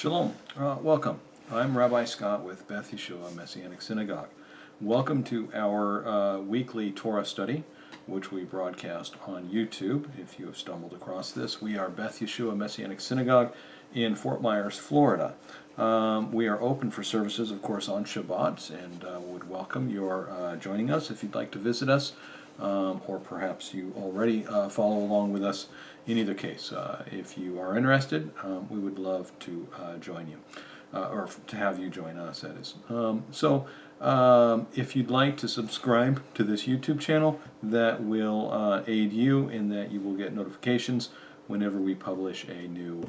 Shalom. Welcome. I'm Rabbi Scott with Beth Yeshua, Messianic Synagogue. Welcome to our weekly Torah study, which we broadcast on YouTube. If you have stumbled across this, we are Beth Yeshua, Messianic Synagogue in Fort Myers, Florida. We are open for services, of course, on Shabbat, and would welcome your joining us if you'd like to visit us, or perhaps you already follow along with us. In either case, if you are interested, we would love to join you, or to have you join us, that is. If you'd like to subscribe to this YouTube channel, that will aid you in that you will get notifications whenever we publish a new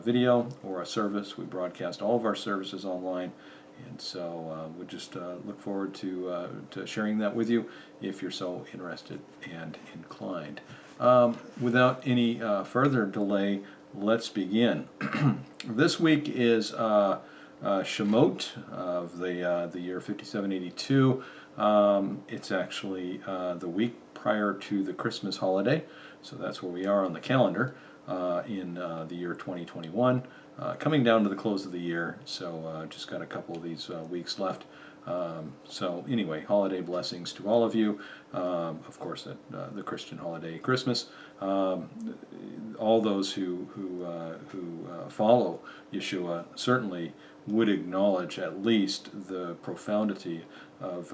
video or a service. We broadcast all of our services online, and so we just look forward to sharing that with you if you're so interested and inclined. Without any further delay, let's begin. This week is Shimote of the year 5782. It's actually the week prior to the Christmas holiday, so that's where we are on the calendar in the year 2021. Coming down to the close of the year, so just got a couple of these weeks left. So anyway, holiday blessings to all of you. Of course, the Christian holiday, Christmas. All those who follow Yeshua certainly would acknowledge at least the profundity of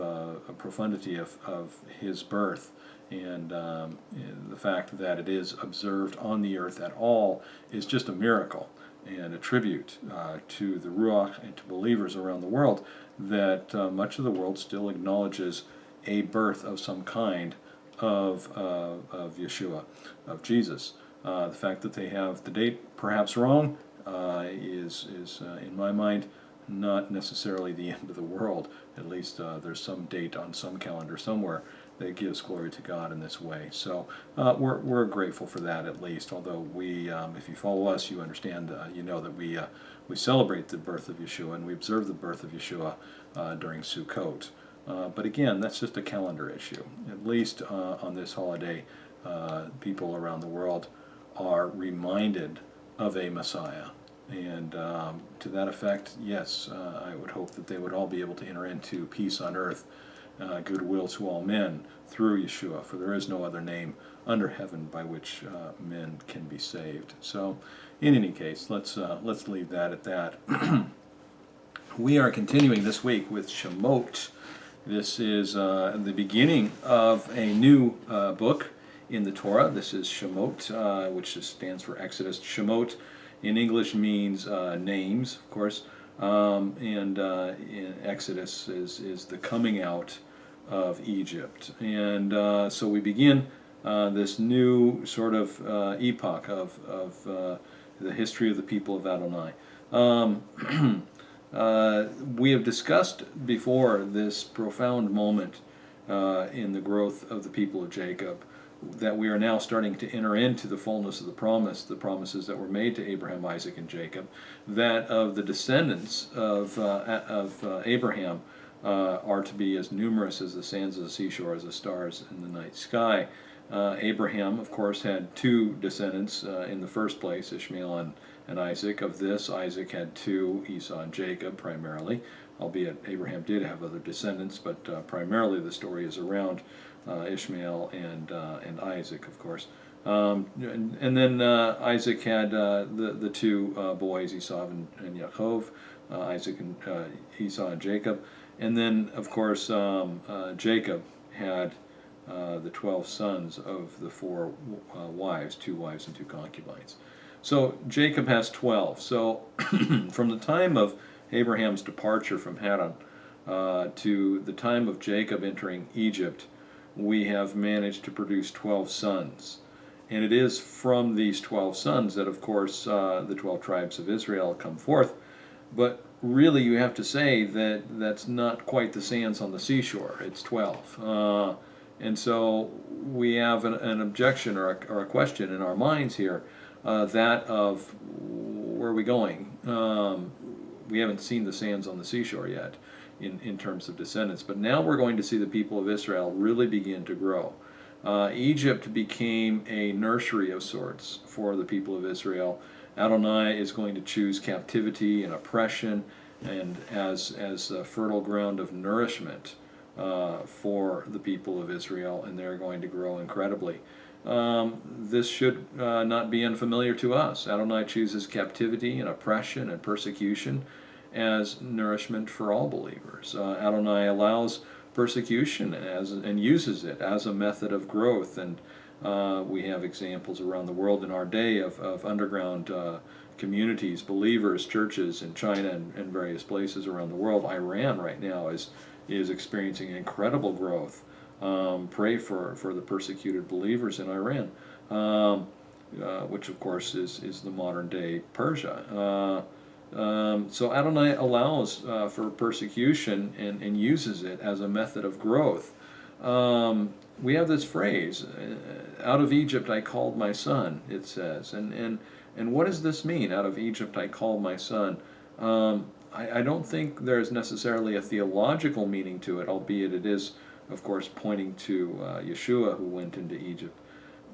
his birth, and the fact that it is observed on the earth at all is just a miracle and a tribute to the Ruach and to believers around the world, that much of the world still acknowledges a birth of some kind of Yeshua, of Jesus. The fact that they have the date perhaps wrong is in my mind not necessarily the end of the world. At least there's some date on some calendar somewhere that gives glory to God in this way. So we're grateful for that, at least. Although we, if you follow us, you understand, you know that we celebrate the birth of Yeshua and we observe the birth of Yeshua during Sukkot. But again, that's just a calendar issue. At least on this holiday, people around the world are reminded of a Messiah. And to that effect, yes, I would hope that they would all be able to enter into peace on earth, goodwill to all men through Yeshua, for there is no other name under heaven by which men can be saved. So, in any case, let's leave that at that. We are continuing this week with Shimote. This is the beginning of a new book in the Torah. This is Shimote, which just stands for Exodus. Shimote in English means names, of course, and in Exodus is the coming out of Egypt. And so we begin this new sort of epoch of the history of the people of Adonai. We have discussed before this profound moment in the growth of the people of Jacob, that we are now starting to enter into the fullness of the promises that were made to Abraham, Isaac, and Jacob, that of the descendants of Abraham are to be as numerous as the sands of the seashore, as the stars in the night sky. Abraham, of course, had two descendants in the first place, Ishmael and Isaac. Of this, Isaac had two, Esau and Jacob primarily, albeit Abraham did have other descendants, but primarily the story is around Ishmael and Isaac, of course. And then Isaac had the two boys, Esau and Yaakov, Isaac and Esau and Jacob. And then, of course, Jacob had the 12 sons of the four wives, 2 wives and 2 concubines. So Jacob has 12. So from the time of Abraham's departure from Haran to the time of Jacob entering Egypt, we have managed to produce 12 sons. And it is from these 12 sons that, of course, the 12 tribes of Israel come forth. But really, you have to say that that's not quite the sands on the seashore. It's 12. And so we have an objection or a question in our minds here, that of where are we going? We haven't seen the sands on the seashore yet in terms of descendants. But now we're going to see the people of Israel really begin to grow. Egypt became a nursery of sorts for the people of Israel Adonai is going to choose captivity and oppression and as a fertile ground of nourishment for the people of Israel, and they're going to grow incredibly. This should not be unfamiliar to us. Adonai chooses captivity and oppression and persecution as nourishment for all believers. Adonai allows persecution and uses it as a method of growth, and we have examples around the world in our day of underground communities, believers, churches in China and various places around the world. Iran right now is experiencing incredible growth. Pray for the persecuted believers in Iran, which of course is the modern day Persia. So Adonai allows for persecution and uses it as a method of growth. We have this phrase, out of Egypt I called my son, it says. And what does this mean, out of Egypt I called my son? I don't think there's necessarily a theological meaning to it, albeit it is, of course, pointing to Yeshua who went into Egypt.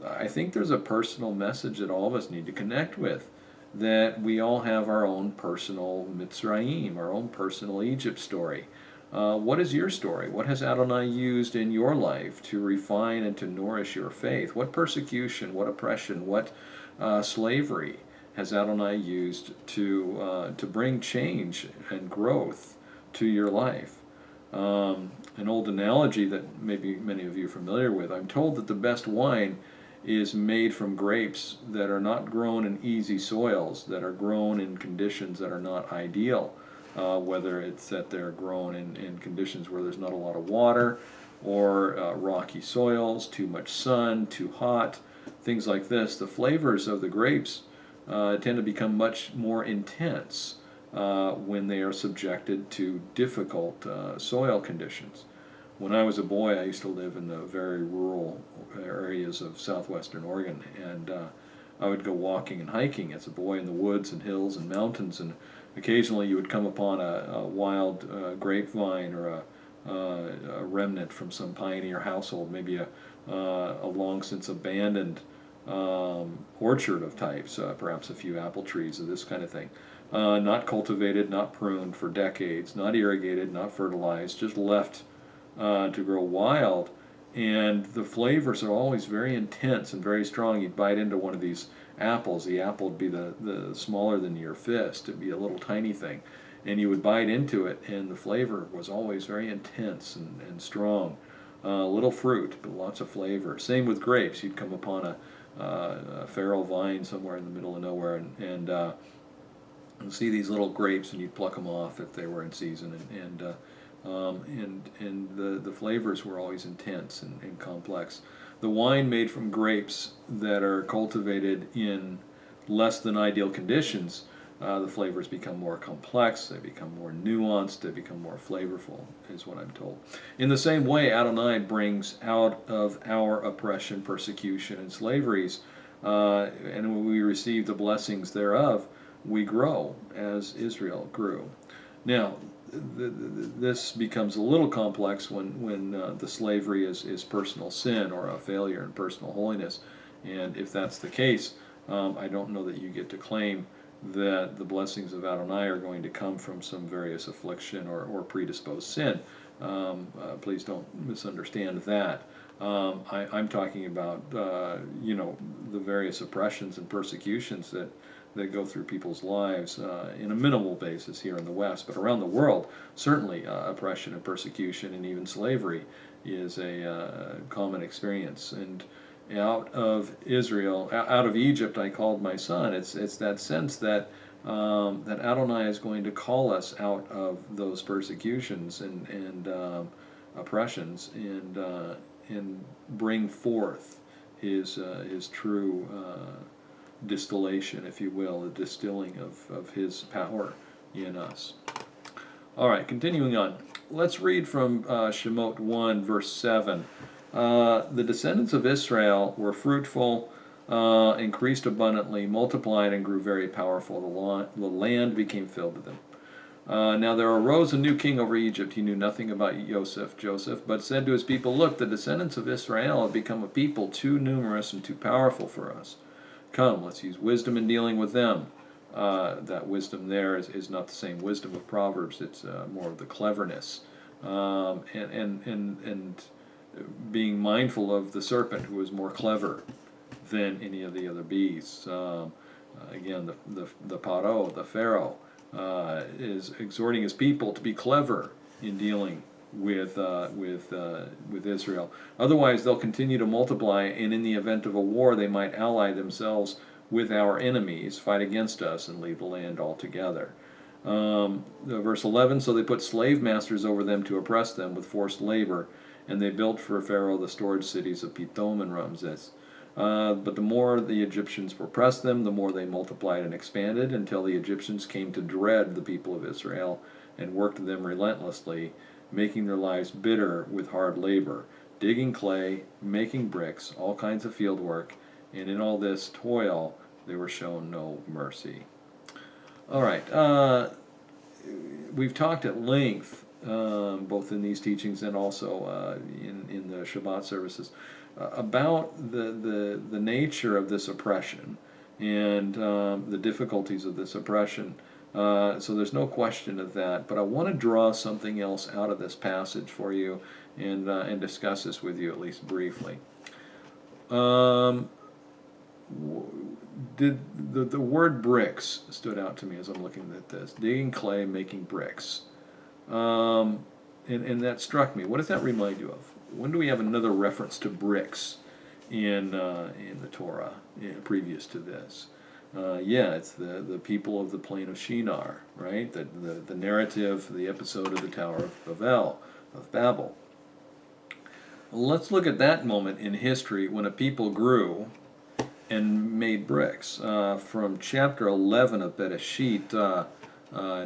I think there's a personal message that all of us need to connect with, that we all have our own personal Mitzrayim, our own personal Egypt story. What is your story? What has Adonai used in your life to refine and to nourish your faith? What persecution, what oppression, what slavery has Adonai used to bring change and growth to your life? An old analogy that maybe many of you are familiar with. I'm told that the best wine is made from grapes that are not grown in easy soils, that are grown in conditions that are not ideal, whether it's that they're grown in conditions where there's not a lot of water, or rocky soils, too much sun, too hot, things like this. The flavors of the grapes tend to become much more intense when they are subjected to difficult soil conditions. When I was a boy, I used to live in the very rural areas of southwestern Oregon, and I would go walking and hiking as a boy in the woods and hills and mountains, and occasionally you would come upon a wild grapevine or a remnant from some pioneer household, maybe a long since abandoned orchard of types, perhaps a few apple trees or this kind of thing. Not cultivated, not pruned for decades, not irrigated, not fertilized, just left to grow wild, and the flavors are always very intense and very strong. You'd bite into one of these apples, the apple would be the smaller than your fist, it'd be a little tiny thing, and you would bite into it, and the flavor was always very intense and strong. Little fruit, but lots of flavor. Same with grapes. You'd come upon a feral vine somewhere in the middle of nowhere, and see these little grapes, and you'd pluck them off if they were in season, and the flavors were always intense and complex. The wine made from grapes that are cultivated in less than ideal conditions, the flavors become more complex, they become more nuanced, they become more flavorful, is what I'm told. In the same way, Adonai brings out of our oppression, persecution, and slaveries, and when we receive the blessings thereof, we grow as Israel grew. Now, this becomes a little complex when the slavery is personal sin or a failure in personal holiness, and if that's the case, I don't know that you get to claim that the blessings of Adonai are going to come from some various affliction or predisposed sin. Please don't misunderstand that. I'm talking about the various oppressions and persecutions that go through people's lives in a minimal basis here in the West, but around the world, certainly oppression and persecution and even slavery is a common experience. And out of Israel, out of Egypt, I called my son. It's that sense that that Adonai is going to call us out of those persecutions and oppressions and bring forth his true distillation, if you will, the distilling of his power in us. All right, continuing on. Let's read from Shimote 1, verse 7. The descendants of Israel were fruitful, increased abundantly, multiplied, and grew very powerful. The land became filled with them. Now there arose a new king over Egypt. He knew nothing about Joseph, but said to his people, "Look, the descendants of Israel have become a people too numerous and too powerful for us. Come, let's use wisdom in dealing with them. that wisdom there is not the same wisdom of Proverbs. It's more of the cleverness, and being mindful of the serpent, who is more clever than any of the other beasts. Again, the Paro, the Pharaoh, is exhorting his people to be clever in dealing with Israel. Otherwise, they'll continue to multiply, and in the event of a war, they might ally themselves with our enemies, fight against us, and leave the land altogether. Verse 11, so they put slave masters over them to oppress them with forced labor, and they built for Pharaoh the storage cities of Pithom and Ramses. But the more the Egyptians oppressed them, the more they multiplied and expanded, until the Egyptians came to dread the people of Israel and worked them relentlessly, making their lives bitter with hard labor, digging clay, making bricks, all kinds of field work, and in all this toil they were shown no mercy. All right, we've talked at length, both in these teachings and also in the Shabbat services, about the nature of this oppression and the difficulties of this oppression. So there's no question of that. But I want to draw something else out of this passage for you and discuss this with you at least briefly. The word bricks stood out to me as I'm looking at this. Digging clay, making bricks. And that struck me. What does that remind you of? When do we have another reference to bricks in the Torah previous to this? It's the people of the plain of Shinar, right? The narrative, the episode of the Tower of Babel. Let's look at that moment in history when a people grew and made bricks. From chapter 11 of Bereshit,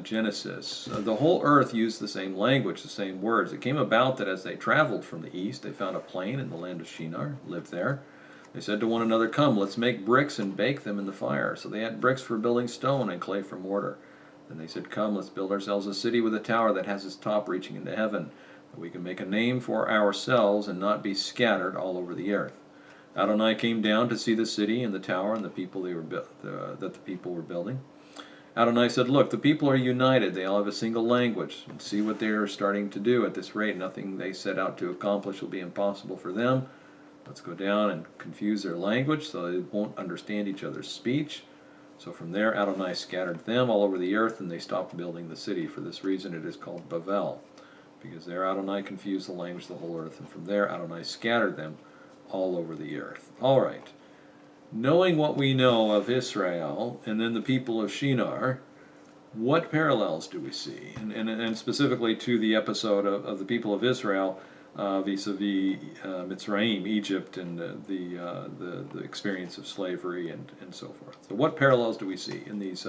Genesis, the whole earth used the same language, the same words. It came about that as they traveled from the east, they found a plain in the land of Shinar, lived there. They said to one another, come, let's make bricks and bake them in the fire. So they had bricks for building stone and clay for mortar. Then they said, come, let's build ourselves a city with a tower that has its top reaching into heaven, that we can make a name for ourselves and not be scattered all over the earth. Adonai came down to see the city and the tower and the people that the people were building. Adonai said, look, the people are united. They all have a single language. And see what they are starting to do at this rate. Nothing they set out to accomplish will be impossible for them. Let's go down and confuse their language so they won't understand each other's speech. So from there, Adonai scattered them all over the earth, and they stopped building the city. For this reason, it is called Bavel, because there Adonai confused the language of the whole earth, and from there Adonai scattered them all over the earth. All right. Knowing what we know of Israel and then the people of Shinar, what parallels do we see? And specifically to the episode of the people of Israel vis-a-vis Mitzrayim, Egypt, and the experience of slavery and so forth. So what parallels do we see in these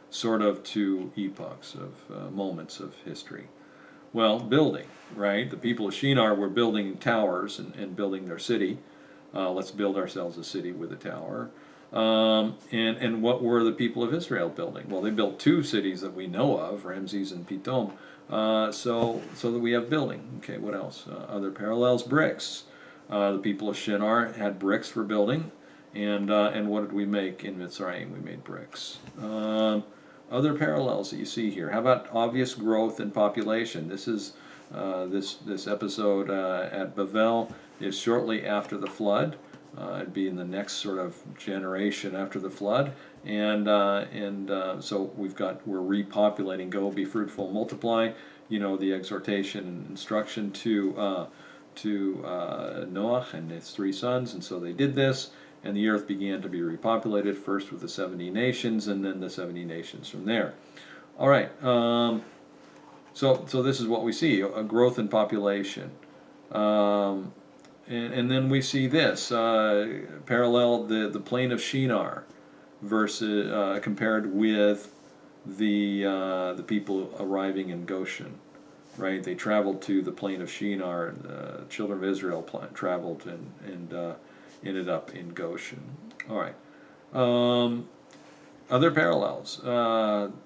sort of two epochs of moments of history? Well, building, right? The people of Shinar were building towers and building their city. Let's build ourselves a city with a tower. And what were the people of Israel building? Well, they built two cities that we know of, Ramses and Pithom. So that we have building. Okay, what else? Other parallels, bricks. The people of Shinar had bricks for building. And what did we make in Mitzrayim? We made bricks. Other parallels that you see here. How about obvious growth in population? This is this episode at Bavel is shortly after the flood. It'd be in the next sort of generation after the flood, and so we're repopulating. Go, be fruitful, multiply. You know, the exhortation and instruction to Noah and his three sons, and so they did this. And the earth began to be repopulated, first with the 70 nations, and then the 70 nations from there. All right, so this is what we see, a growth in population. And then we see this, parallel the plain of Shinar versus, compared with the people arriving in Goshen. Right, they traveled to the plain of Shinar, the children of Israel traveled and ended up in Goshen. All right. Other parallels.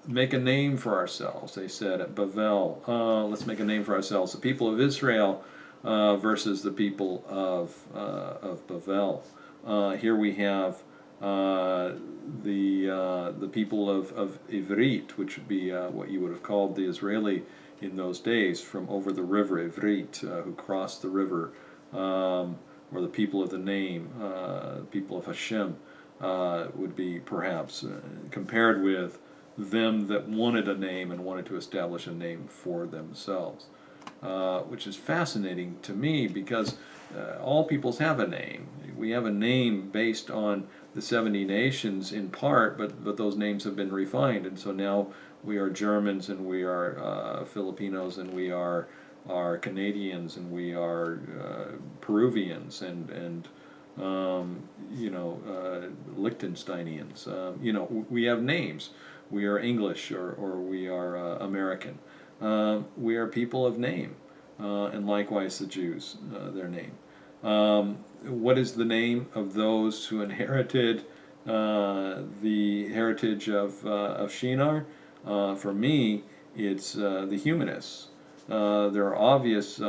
Make a name for ourselves, they said at Bavel. Let's make a name for ourselves. The people of Israel versus the people of Bavel. Here we have The people of Ivrit, which would be what you would have called the Israeli in those days, from over the river, Ivrit, who crossed the river, or the people of the name, people of Hashem, would be perhaps compared with them that wanted a name and wanted to establish a name for themselves, which is fascinating to me because all peoples have a name. We have a name based on the 70 nations in part, but those names have been refined, and so now we are Germans, and we are Filipinos, and we are Canadians, and we are Peruvians, and Liechtensteinians. We have names. We are English, or we are American. We are people of name, and likewise the Jews, their name. What is the name of those who inherited the heritage of Shinar? For me, it's the humanists. There are obvious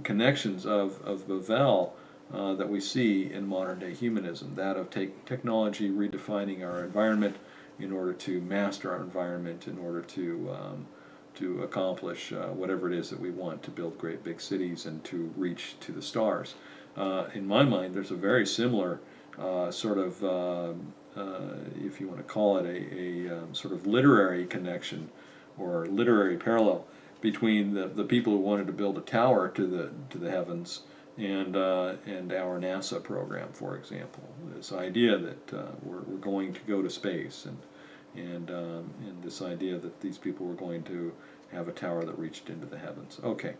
connections of Bavel that we see in modern-day humanism, that of technology redefining our environment in order to master our environment, in order to accomplish whatever it is that we want, to build great big cities and to reach to the stars. In my mind, there's a very similar sort of, if you want to call it a sort of literary connection or literary parallel between the people who wanted to build a tower to the heavens and our NASA program, for example. This idea that we're going to go to space, and this idea that these people were going to have a tower that reached into the heavens. Okay.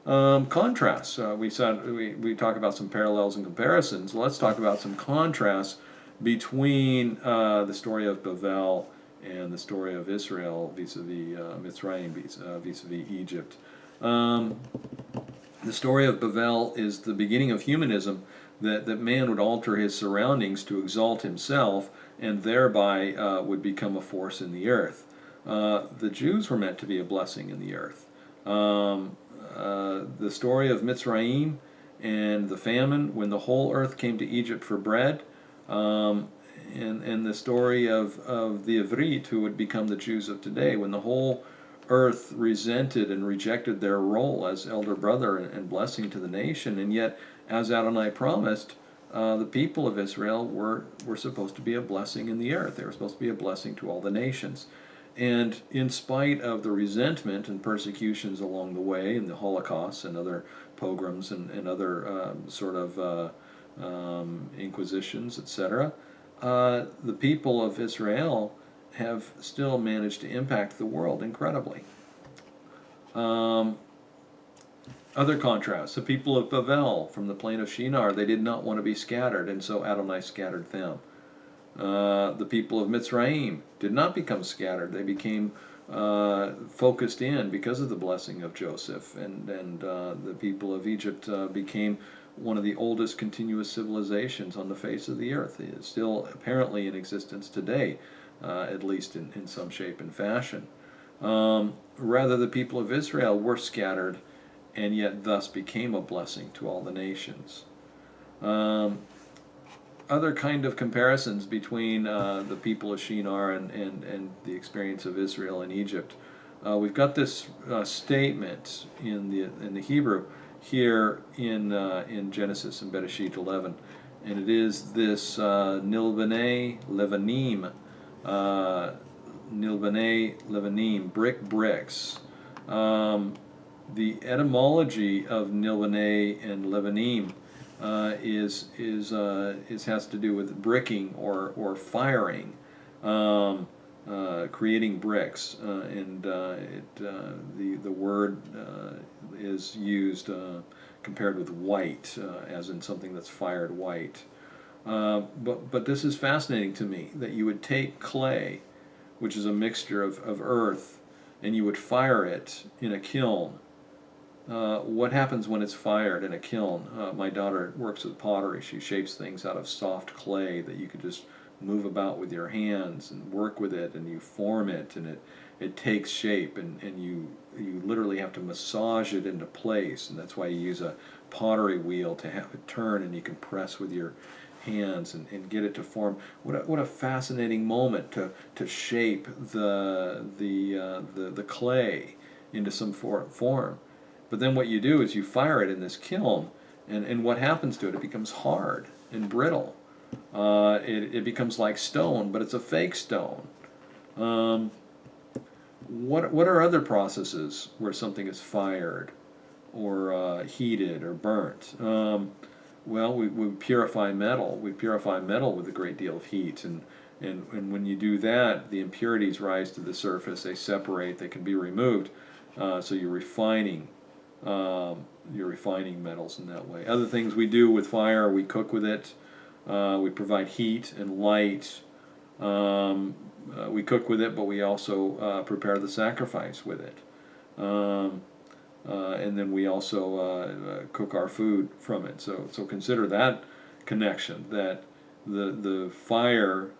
Contrasts. We talk about some parallels and comparisons. Let's talk about some contrasts between the story of Bavel and the story of Israel vis-a-vis Mitzrayim, vis-a-vis Egypt. The story of Bavel is the beginning of humanism, that man would alter his surroundings to exalt himself, and thereby would become a force in the earth. The Jews were meant to be a blessing in the earth. The story of Mitzrayim and the famine, when the whole earth came to Egypt for bread, and the story of the Ivrit, who would become the Jews of today, when the whole earth resented and rejected their role as elder brother and blessing to the nation, and yet, as Adonai promised, the people of Israel were supposed to be a blessing in the earth. They were supposed to be a blessing to all the nations. And in spite of the resentment and persecutions along the way, and the Holocaust and other pogroms and other sort of inquisitions, etc., the people of Israel have still managed to impact the world incredibly. Other contrasts, the people of Bavel from the plain of Shinar, they did not want to be scattered, and so Adonai scattered them. The people of Mitzrayim did not become scattered. They became focused in because of the blessing of Joseph, and the people of Egypt became one of the oldest continuous civilizations on the face of the earth. It is still apparently in existence today, at least in some shape and fashion. Rather, the people of Israel were scattered, and yet thus became a blessing to all the nations. Other kind of comparisons between the people of Shinar and the experience of Israel in Egypt. We've got this statement in the Hebrew here in Genesis and Bereshit 11, and it is this Nilanei Levanim, Nilanei Levanim, bricks. The etymology of Nilanei and Levanim has to do with bricking or firing, creating bricks, and the word is used compared with white, as in something that's fired white. But this is fascinating to me, that you would take clay, which is a mixture of earth, and you would fire it in a kiln. What happens when it's fired in a kiln? My daughter works with pottery. She shapes things out of soft clay that you could just move about with your hands and work with it, and you form it, and it takes shape, and you literally have to massage it into place, and that's why you use a pottery wheel to have it turn, and you can press with your hands and get it to form. What a fascinating moment to shape the clay into some form. But then what you do is you fire it in this kiln, and what happens to it? It becomes hard and brittle. It becomes like stone, but it's a fake stone. What are other processes where something is fired or heated or burnt? Well, we purify metal. We purify metal with a great deal of heat, and when you do that, the impurities rise to the surface. They separate. They can be removed. So you're refining metals in that way. Other things we do with fire, we cook with it. We provide heat and light. We cook with it, but we also prepare the sacrifice with it. And then we also cook our food from it. So consider that connection, that the fire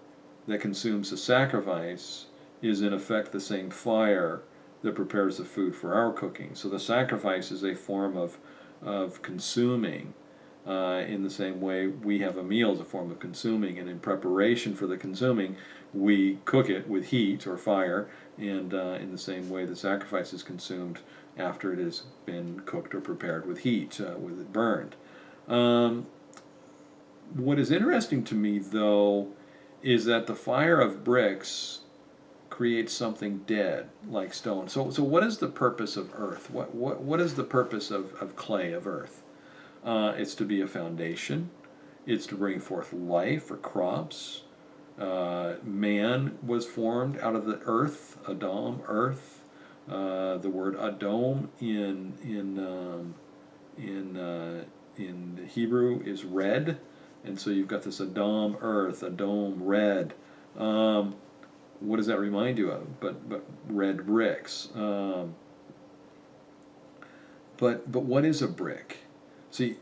that consumes the sacrifice is in effect the same fire that prepares the food for our cooking. So the sacrifice is a form of consuming. In the same way, we have a meal as a form of consuming, and in preparation for the consuming, we cook it with heat or fire, and in the same way, the sacrifice is consumed after it has been cooked or prepared with heat, with it burned. What is interesting to me, though, is that the fire of bricks creates something dead, like stone. So what is the purpose of earth? What is the purpose of clay, of earth? It's to be a foundation. It's to bring forth life or crops. Man was formed out of the earth, Adam, earth. The word Adom in Hebrew is red, and so you've got this Adam, earth, Adom, red. What does that remind you of? But red bricks. But what is a brick? See,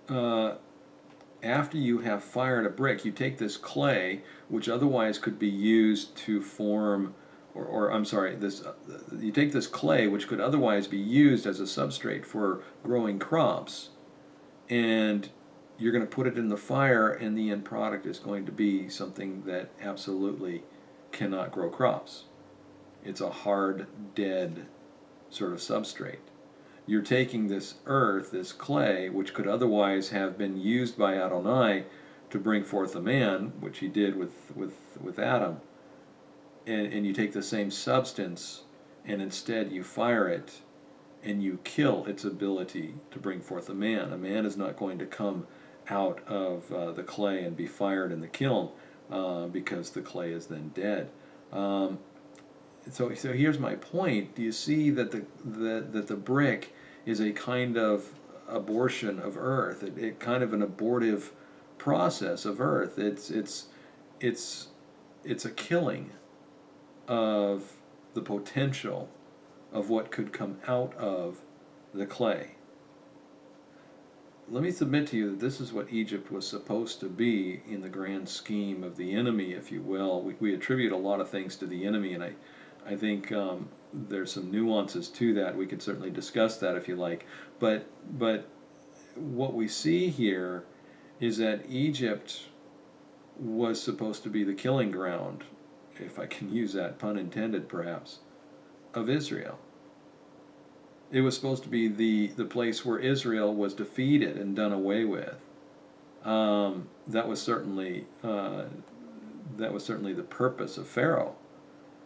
after you have fired a brick, you take this clay, which otherwise could be used to form, you take this clay, which could otherwise be used as a substrate for growing crops, and you're going to put it in the fire, and the end product is going to be something that absolutely cannot grow crops. It's a hard, dead sort of substrate. You're taking this earth, this clay, which could otherwise have been used by Adonai to bring forth a man, which he did with Adam, and you take the same substance, and instead you fire it, and you kill its ability to bring forth a man. A man is not going to come out of the clay and be fired in the kiln, because the clay is then dead. So here's my point. Do you see that the brick is a kind of abortion of earth? It kind of an abortive process of earth. It's a killing of the potential of what could come out of the clay. Let me submit to you that this is what Egypt was supposed to be in the grand scheme of the enemy, if you will. We attribute a lot of things to the enemy, and I think there's some nuances to that. We could certainly discuss that if you like. But what we see here is that Egypt was supposed to be the killing ground, if I can use that pun intended perhaps, of Israel. It was supposed to be the place where Israel was defeated and done away with. That was certainly the purpose of Pharaoh.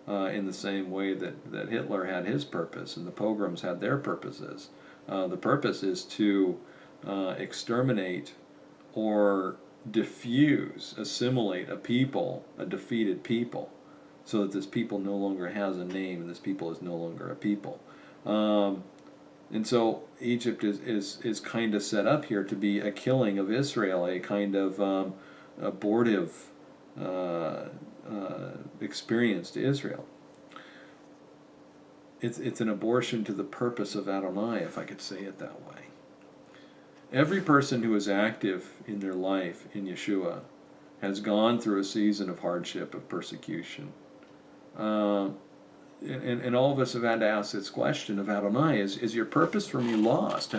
In the same way that Hitler had his purpose and the pogroms had their purposes. The purpose is to exterminate or diffuse, assimilate a people, a defeated people, so that this people no longer has a name and this people is no longer a people. And so Egypt is kind of set up here to be a killing of Israel, a kind of abortive experience to Israel. It's an abortion to the purpose of Adonai, if I could say it that way. Every person who is active in their life in Yeshua has gone through a season of hardship, of persecution. And all of us have had to ask this question of Adonai, is your purpose for me lost?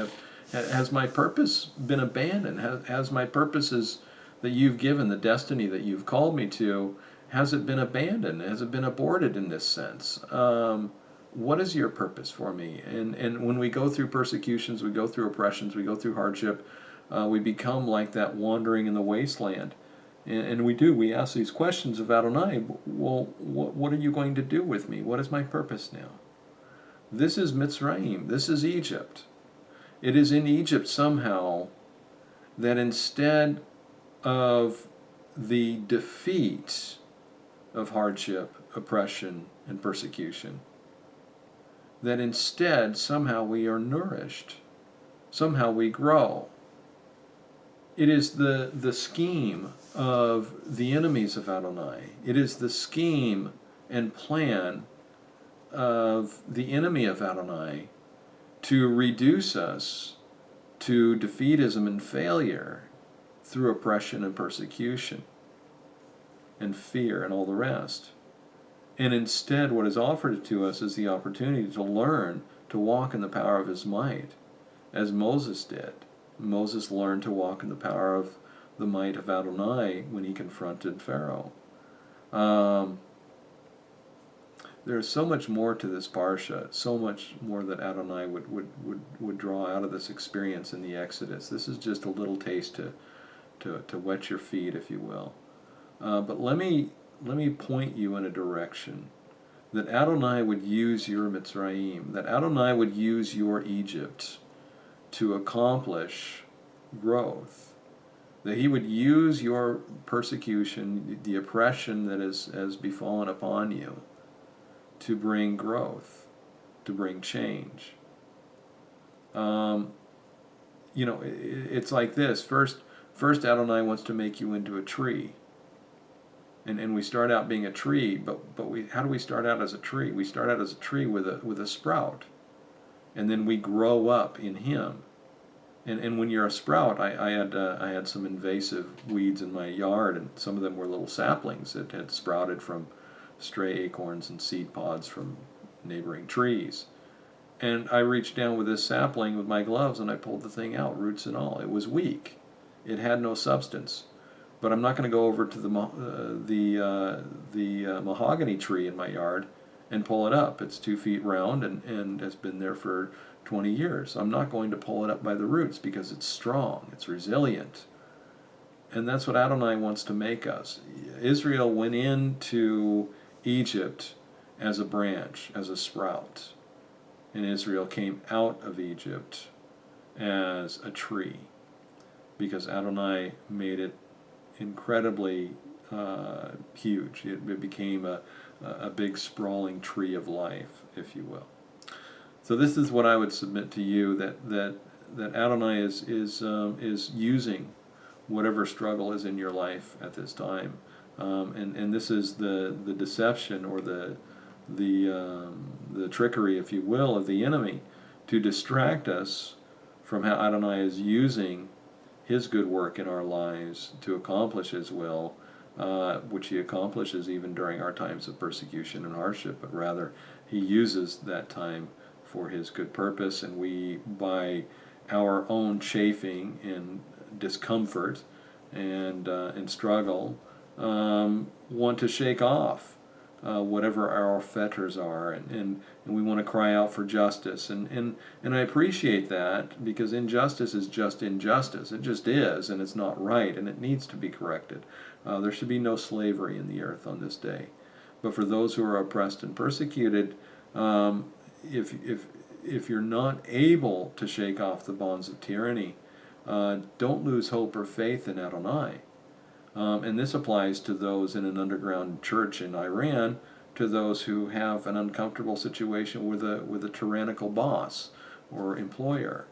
Has my purpose been abandoned? Has my purposes that you've given, the destiny that you've called me to, has it been abandoned? Has it been aborted in this sense? What is your purpose for me? And when we go through persecutions, we go through oppressions, we go through hardship, we become like that wandering in the wasteland. And we ask these questions of Adonai. Well, what are you going to do with me? What is my purpose now? This is Mitzrayim. This is Egypt. It is in Egypt somehow that instead of the defeat of hardship, oppression, and persecution, that instead somehow we are nourished. Somehow we grow. It is the scheme of the enemies of Adonai. It is the scheme and plan of the enemy of Adonai to reduce us to defeatism and failure through oppression and persecution and fear and all the rest. And instead what is offered to us is the opportunity to learn to walk in the power of his might, as Moses did. Moses learned to walk in the power of the might of Adonai when he confronted Pharaoh. There's so much more to this parsha, so much more that Adonai would draw out of this experience in the Exodus. This is just a little taste to wet your feet, if you will. But let me point you in a direction that Adonai would use your Mitzrayim, that Adonai would use your Egypt to accomplish growth, that he would use your persecution, the oppression that has befallen upon you, to bring growth, to bring change. It's like this. First Adonai wants to make you into a tree. And we start out being a tree, but how do we start out as a tree? We start out as a tree with a sprout, and then we grow up in him. And when you're a sprout, I had some invasive weeds in my yard, and some of them were little saplings that had sprouted from stray acorns and seed pods from neighboring trees. And I reached down with this sapling with my gloves, and I pulled the thing out, roots and all. It was weak. It had no substance. But I'm not going to go over to the mahogany tree in my yard and pull it up. It's 2 feet round and has been there for 20 years. I'm not going to pull it up by the roots because it's strong, it's resilient. And that's what Adonai wants to make us. Israel went into Egypt as a branch, as a sprout. And Israel came out of Egypt as a tree because Adonai made it incredibly huge. It became a big sprawling tree of life, if you will. So this is what I would submit to you, that Adonai is using whatever struggle is in your life at this time, and this is the deception or the trickery, if you will, of the enemy to distract us from how Adonai is using his good work in our lives to accomplish his will, which he accomplishes even during our times of persecution and hardship, but rather he uses that time for his good purpose, and we, by our own chafing and discomfort and struggle, want to shake off whatever our fetters are, and we want to cry out for justice, and I appreciate that, because injustice is just injustice. It just is, and it's not right, and it needs to be corrected. There should be no slavery in the earth on this day. But for those who are oppressed and persecuted, if you're not able to shake off the bonds of tyranny, don't lose hope or faith in Adonai. And this applies to those in an underground church in Iran, to those who have an uncomfortable situation with a tyrannical boss or employer.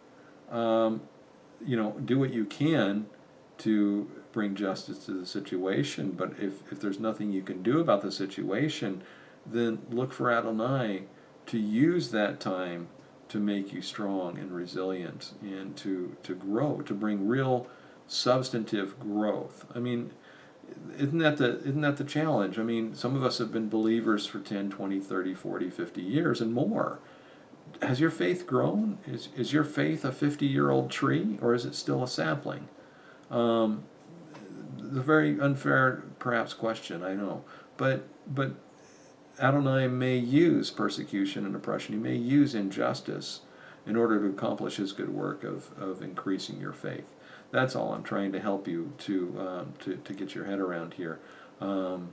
Do what you can to bring justice to the situation, but if there's nothing you can do about the situation, then look for Adonai to use that time to make you strong and resilient and to grow, to bring real substantive growth. I mean, isn't that the challenge? I mean, some of us have been believers for 10, 20, 30, 40, 50 years and more. Has your faith grown? Is your faith a 50-year-old tree, or is it still a sapling? a very unfair, perhaps, question, I know. But Adonai may use persecution and oppression. He may use injustice in order to accomplish his good work of increasing your faith. That's all I'm trying to help you to get your head around here. And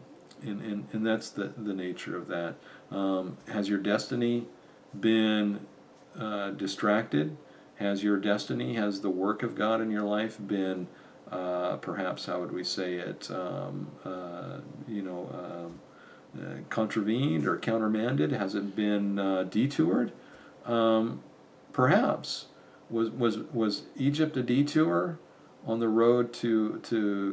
that's the nature of that. Has your destiny been distracted? Has your destiny, has the work of God in your life been, perhaps, how would we say it, contravened or countermanded? Has it been detoured? Perhaps. Was Egypt a detour on the road to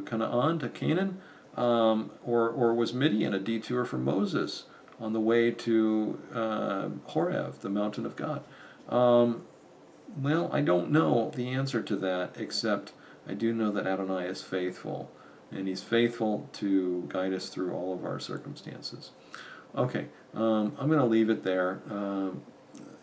Canaan, to Canaan? Or was Midian a detour for Moses on the way to Horeb, the mountain of God? Well, I don't know the answer to that, except I do know that Adonai is faithful, and he's faithful to guide us through all of our circumstances. Okay, I'm going to leave it there.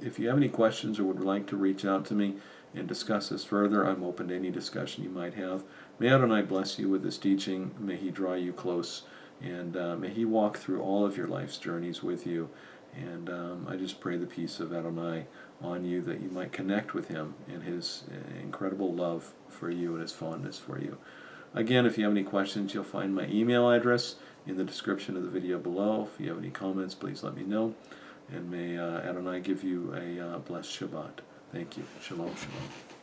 If you have any questions or would like to reach out to me and discuss this further, I'm open to any discussion you might have. May Adonai bless you with this teaching. May he draw you close, and may he walk through all of your life's journeys with you. And I just pray the peace of Adonai on you, that you might connect with him in his incredible love for you and his fondness for you. Again, if you have any questions, you'll find my email address in the description of the video below. If you have any comments, please let me know. And may Adonai give you a blessed Shabbat. Thank you. Shalom, shalom.